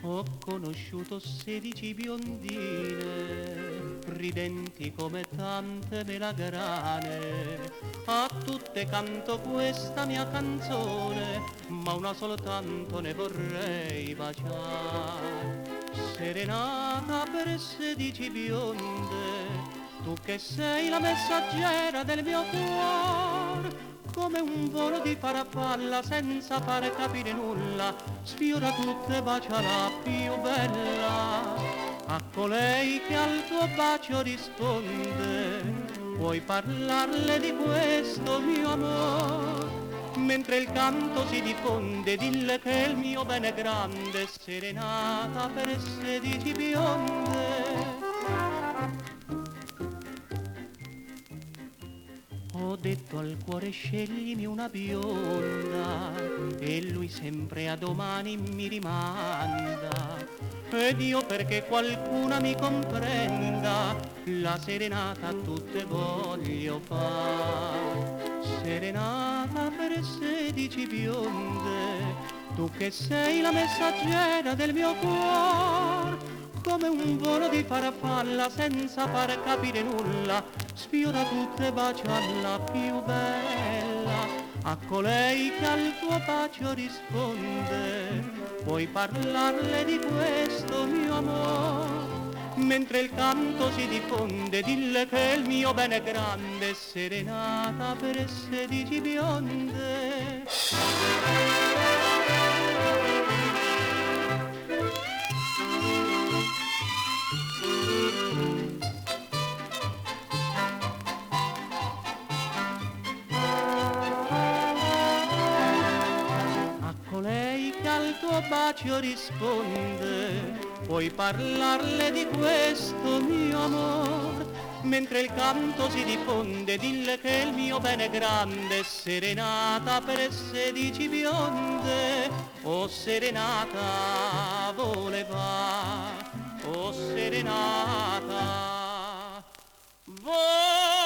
Ho conosciuto 16 biondine, ridenti come tante melagrane. A tutte canto questa mia canzone, ma una soltanto ne vorrei baciare. Serenata per 16 bionde, tu che sei la messaggera del mio cuore, come un volo di farfalla senza far capire nulla, sfiora tutte e bacia la più bella. A colei che al tuo bacio risponde, puoi parlarle di questo mio amore. Mentre il canto si diffonde, dille che il mio bene è grande, serenata per 16 bionde. Ho detto al cuore sceglimi una bionda e lui sempre a domani mi rimanda. Ed io perché qualcuna mi comprenda la serenata a tutte voglio far. Serenata per 16 bionde, tu che sei la messaggera del mio cuore, come un volo di farfalla senza far capire nulla, sfiora tutte e bacia la più bella. A colei che al tuo bacio risponde, puoi parlarle di questo mio amore. Mentre il canto si diffonde, dille che il mio bene è grande, serenata per 16 bionde. Colei che al tuo bacio risponde, puoi parlarle di questo mio amor. Mentre il canto si diffonde, dille che il mio bene è grande, serenata per 16 bionde. Oh serenata, voleva, oh serenata, voleva.